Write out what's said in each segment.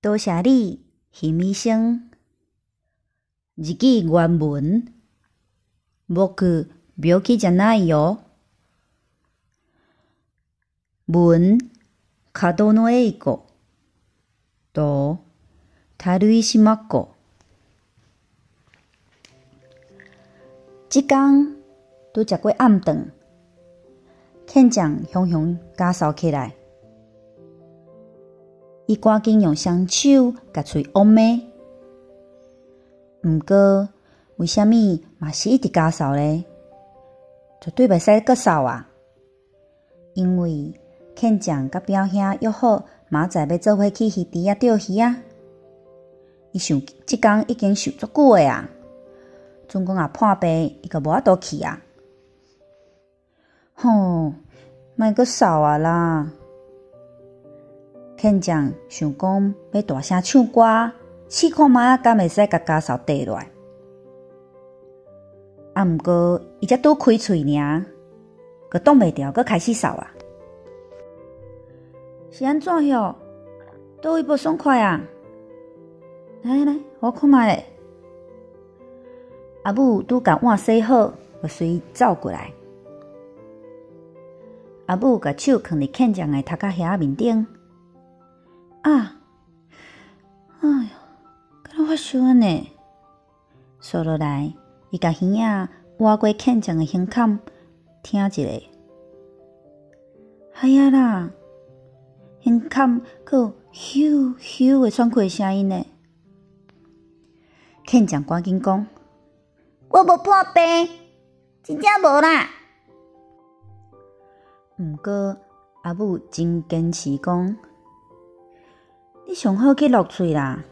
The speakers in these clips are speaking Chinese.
多谢你，邢医生。日记原文：僕、病気じゃないよ。文、角野栄子。と、樽石真子。即天拄食过暗顿，欠将雄雄加扫起来。伊赶紧用双手甲喙往咩？毋过，为虾米嘛是一直加扫咧？绝对袂使搁扫啊！因为欠将甲表兄约好，明仔载要做伙去鱼池仔钓鱼啊！伊想即天已经想足久诶啊，总共也破病，伊个无法度去啊！吼，莫搁扫啊啦！欠将想讲要大声唱歌，试看卖敢会使甲家嫂缀落来。啊，毋过伊才拄开喙尔，佮挡袂牢，佮开始扫啊！是安怎哟？倒位无爽快啊？来，我看卖咧。阿母拄甲碗洗好，就随伊走过来。阿母甲手放伫欠将的头壳遐面顶。啊！哎呀，敢若发烧安尼。坐落来，伊甲耳仔挖过欠将的胸坎，听一下。哎呀啦！胸坎佫有咻咻的喘气声音呢。欠将赶紧讲：“我无破病，真正无啦。”毋过阿母真坚持讲：“你上好去落喙啦，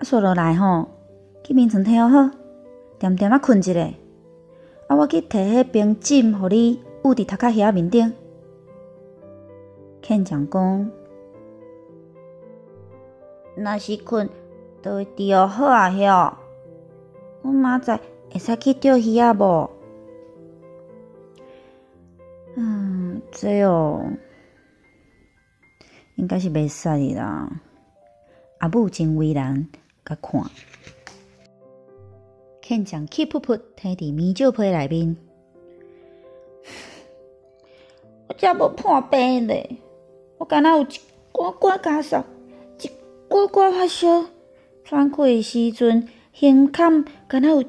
坐落来吼，去眠床摕好，点点困一下。我去摕迄冰枕，互你捂伫头壳遐面顶。”欠将讲：“若是困，就会治好啊遐。我明仔会使去钓鱼啊无？”这哦，应该是袂使的啦。阿母真为难，甲看。欠将气噗噗摕伫棉照被内面。我才无破病咧，我敢若有一寡寡咳嗽，一寡寡发烧，喘气的时阵，胸坎敢若有一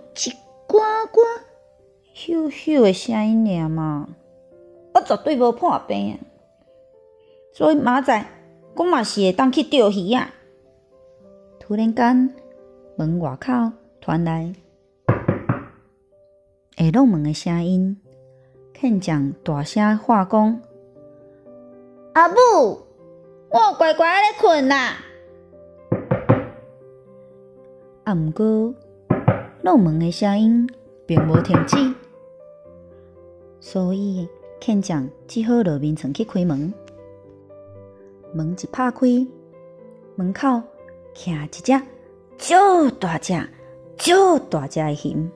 寡寡咻咻的声音尔嘛。我绝对无破病啊！所以明仔我嘛是会当去钓鱼啊！突然间，门外口传来下弄门的声音，欠将大声喊讲：“阿母，我乖乖咧困啦！”啊，毋过弄门的声音并无停止，所以欠将只好落眠床去开门。门一拍开，门口徛一只足大只的熊。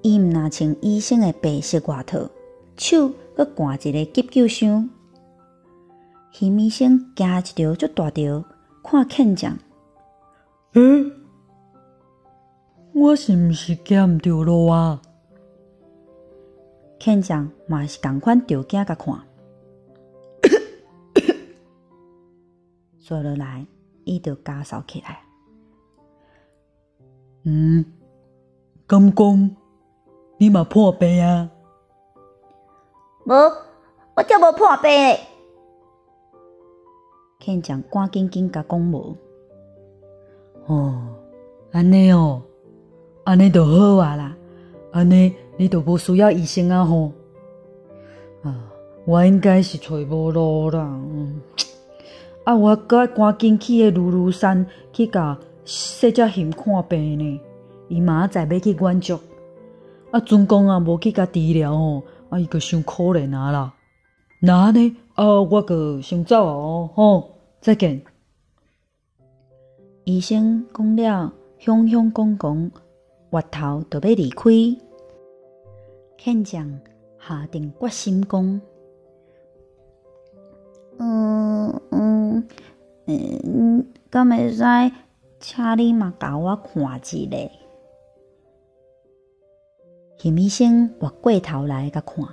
伊毋若穿医生的白色外套，手阁掼一个急救箱。熊医生惊一条足大条，看欠将，我是毋是行毋着路啊？欠将嘛是同款着惊甲看。坐落来，伊就加扫起来。敢讲你嘛破病啊？无，我才无破病咧。欠将赶紧甲讲无。安尼哦，安尼就好啊啦。安尼你就无需要医生啊吼。我应该是找无路啦。我该赶紧去迄鲁鲁山去甲细只熊看病呢。伊明仔载要去远足，准公无去甲治疗吼，伊个伤可怜啊啦。那安尼我个先走啊吼，再见。医生讲了，响响讲讲，越头就要离开。欠将下定决心讲：敢会使请你嘛甲我看一下？叶医生越过头来甲看。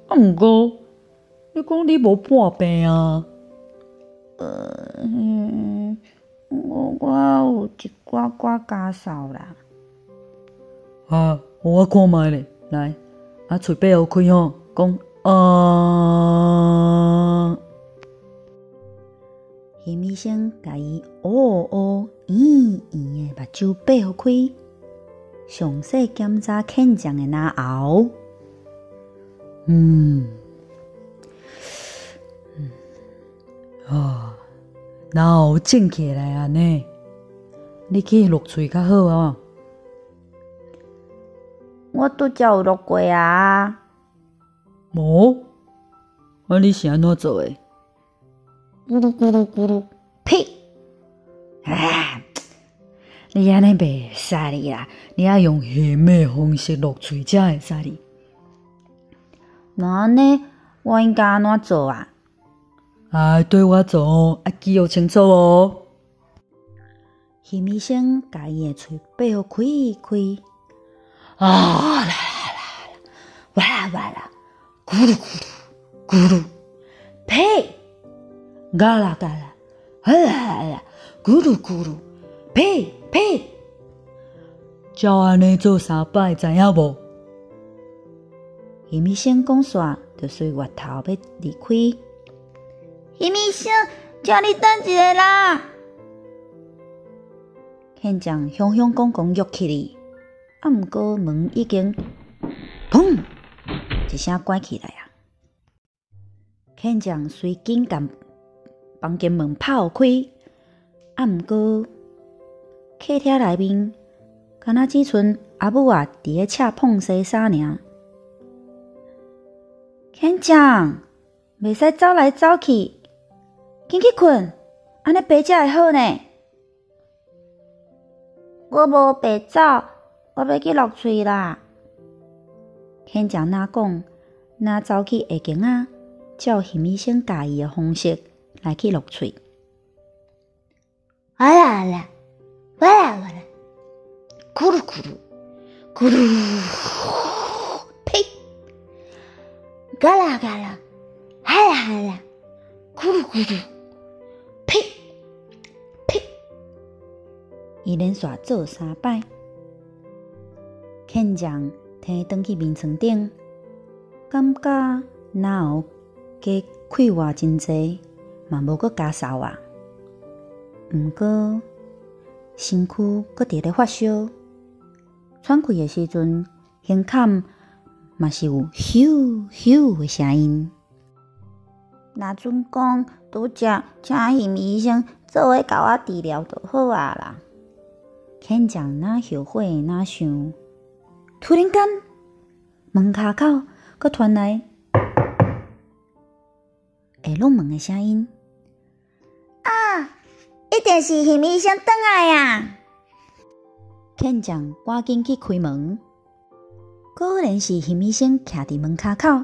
毋过，你讲你无破病啊？我有一寡寡咳嗽啦。我看卖咧，来，嘴巴好开吼，讲叶医生甲伊圆圆的目睭闭好开，详细检查健将的牙喉。牙喉整起来安尼，你去落喙较好哦。我拄则有落过啊。无？你是安怎做的？咕噜咕噜咕噜，呸！你安尼袂使哩啦，你要用咸的方式落喙才会使哩。那安尼，我应该安怎做啊？对我做哦，记好清楚哦。叶医生甲伊的喙闭好开开。啦，咕噜咕噜咕噜，呸！嘎啦，咕噜咕噜，呸！照安尼做3摆，知影无？叶医生讲煞，就随月头要离开。叶医生，叫你等一下啦！现将响讲约起哩，毋过门已经砰一声关起来啊！现将随紧将房间门拍开，毋过客厅内面敢若只剩阿母伫咧扯碰洗衫尔。现将袂使走来走去。紧去困，安尼白才会好呢。我无白走，我要去落喙啦。现将哪讲，哪走去下间仔，照叶医生教伊的方式来去落喙。我来，咕噜咕噜，咕噜，呸！嘎啦，哈啦，咕噜咕噜。伊连续做3摆，肯将摕转去面床顶，感觉哪有加开活真济，嘛无阁加嗽啊。毋过身躯阁伫咧发烧，喘气的时阵，胸坎嘛是有咻咻的声音。那阵讲拄则请叶医生做伙甲我治疗就好啊啦。肯将哪后悔哪想，突然间门骹口阁传来会拢门的声音。一定是叶医生转来啊！肯将赶紧去开门，果然是叶医生徛伫门骹口。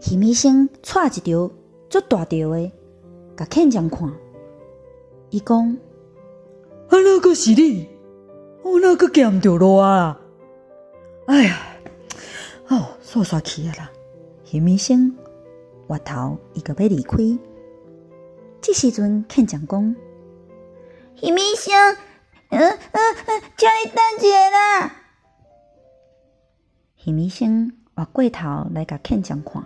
叶医生带一条足大条的，甲肯将看，伊讲。那个是你，那个捡着落啊！哎呀，煞气啊啦！叶医生回头伊个要离开，这时阵肯讲讲，叶医生，叫你等一下啦！叶医生回过头来甲肯讲看，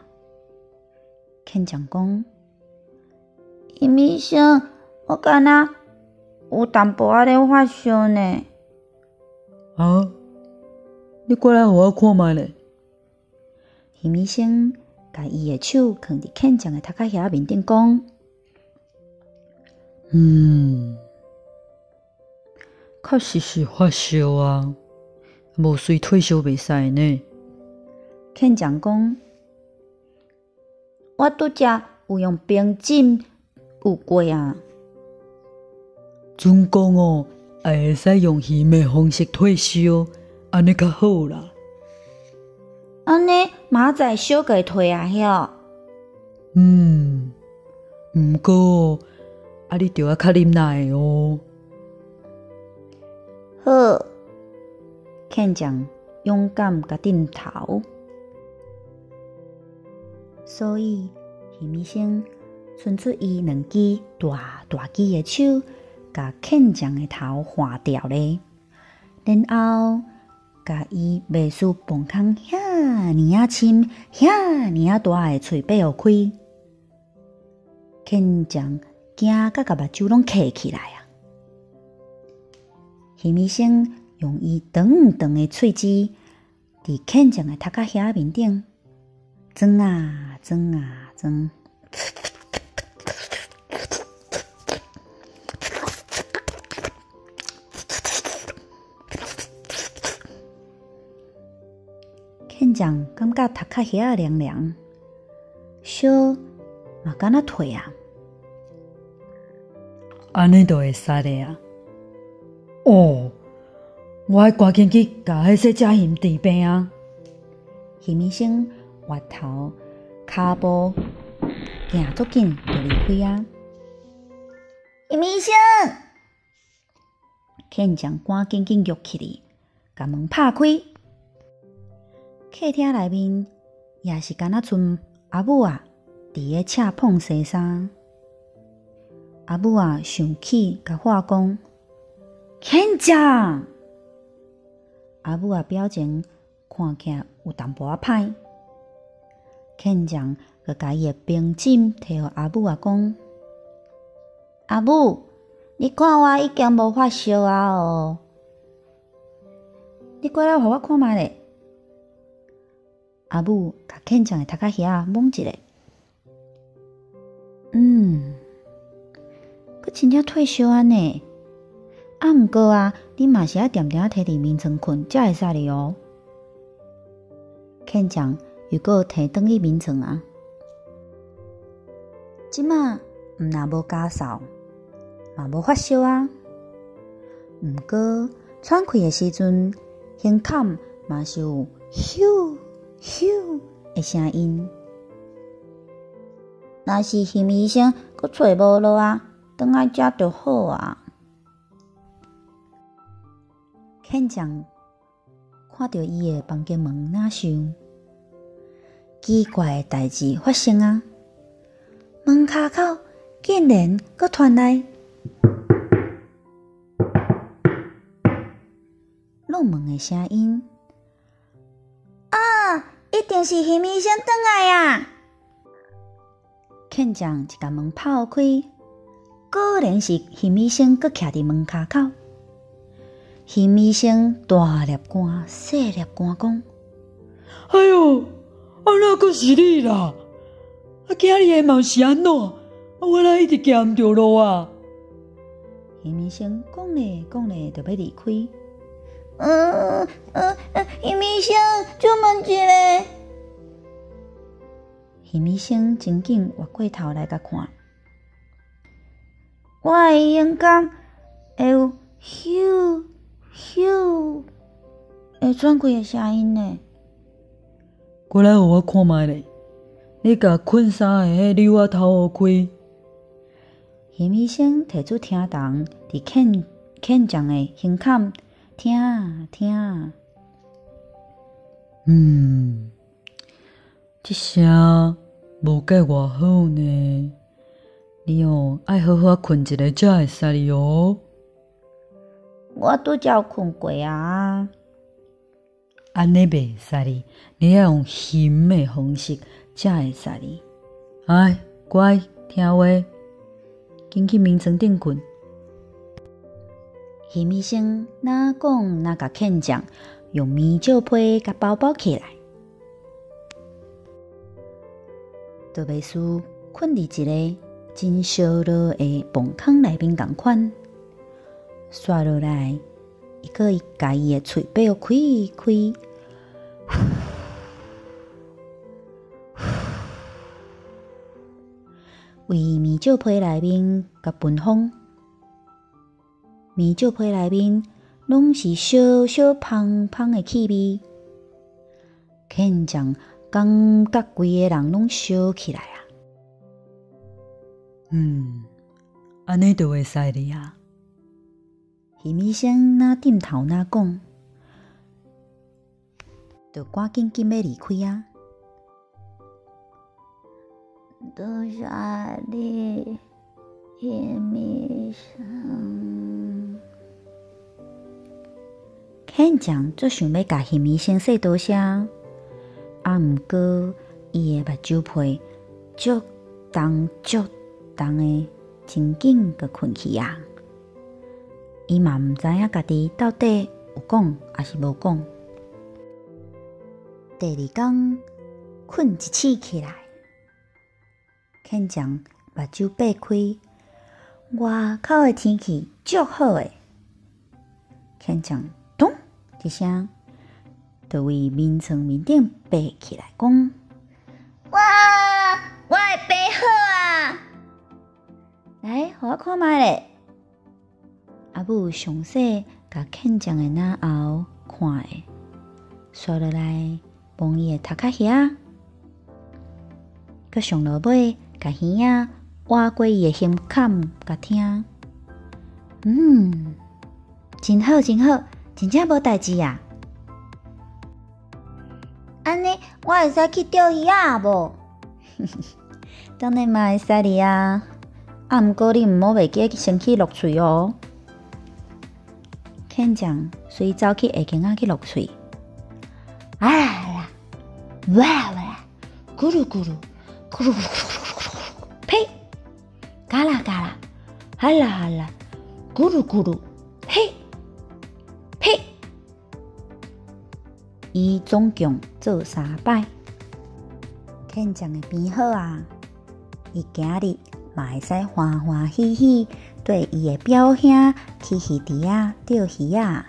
肯讲讲，叶医生，我敢若有淡薄仔咧发烧呢。你过来互我看卖咧。叶医生甲伊的手放伫肯将的头壳遐面顶讲，确实是发烧啊，无随退烧袂使呢。肯将讲，我拄则有用冰枕有过啊。准讲会使用盐的方式退烧，安尼较好啦。安尼明仔载烧个退啊，毋过你着要较忍耐哦。好，肯将勇敢甲点头。所以，鱼医生伸出伊两只大大只的手，甲肯将的头划掉咧，然后甲伊袂输蹦空遐尔啊深、遐尔啊大的喙巴互开，肯将惊甲目睭拢闭起来啊！鱼医生用伊长长的喙齿，伫肯将的头壳遐面顶装啊装啊装。肯将感觉头壳遐凉凉，小嘛敢若退啊！安尼就会使的啊！哦，我爱赶紧去甲迄些只鱼治病啊！鱼医生滑头骹步行足紧就离开啊！鱼医生，肯将赶紧紧约起哩，甲门拍开。客厅内面也是敢若剩阿母啊，伫咧赤碰西衫。阿母啊，生气甲话讲：“肯将！”阿母啊，表情看起来有淡薄仔歹。肯将佮家己的冰枕摕互阿母啊，讲：“阿母，你看我已经无发烧啊哦，你过来互我看觅咧。”阿母甲肯将的头壳遐摸一下，佫真正退烧安呢。毋过啊，你嘛是爱定定摕伫眠床困，才会使哩哦。肯将又佫摕转去眠床啊。即马毋若无咳嗽，嘛无发烧啊。毋过喘气的时阵，胸坎嘛是有咻咻的声音。若是鱼医生佫找无落啊，转来遮就好啊。肯将看到伊的房间门哪想，奇怪的代志发生啊！门骹口竟然佫传来入门的声音。一定是鱼医生转来啊！肯将一甲门拍开，果然是鱼医生佫徛伫门骹口。鱼医生大粒汗、细粒汗讲：“哎哟，哪佫是你啦？今日的嘛是安怎？我哪一直行毋着路啊？”鱼医生讲咧讲咧，就要离开。鱼医生，出门一下。鱼医生真紧越过头来甲看，我的眼角会有咻咻会喘气的声音呢。过来互我看觅咧，你甲困衫的迄溜仔头互开。鱼医生摕出听筒，伫肯将的胸坎听听。这声无介偌好呢。你爱好好困一下才会使哩哦。我拄则有困过啊。安尼袂使哩，你要用翕的方式才会使哩。哎，乖，听话，紧去眠床顶困。鱼医生哪讲哪甲肯将用棉罩被甲包包起来，就袂输困伫一个真烧热的崩坑内面共款。刷落来，伊个家己的嘴巴又开开，为棉罩被内面甲喷风。棉罩被内面拢是烧烧芳芳的气味，肯将感觉规个人拢烧起来啊！安尼就会使哩啊。鱼医生哪点头哪讲，就赶紧要离开啊。多谢你，鱼医生。肯将最想要甲鱼医生说多谢，毋过伊的目睭皮足重的，真紧就困去啊。伊嘛毋知影家己到底有讲还是无讲。第二天困一醒起来，肯将目睭擘开，外口的天气足好诶。肯将咚一声，就为眠床面顶爬起来，讲：哇，我会爬好啊！来，互我看卖咧。阿母详细甲肯将的脑后看的，刷落来摸伊的头壳遐，佮上落尾甲耳仔挖过伊的胸坎，甲听。真好，真好，真正无代志啊！安尼我会使去钓鱼啊无？当然嘛会使哩啊！毋过你毋好袂记先去落喙哦。肯将随走去下间仔去落喙，啊啦，哇啦，咕噜咕噜，咕噜咕噜咕噜咕噜，呸！嘎啦嘎啦，哈啦哈啦，咕噜咕噜，嘿，呸！伊总共做3摆，肯将的变好啊！伊今日嘛会使欢欢喜喜对伊的表兄去鱼池仔钓鱼啊！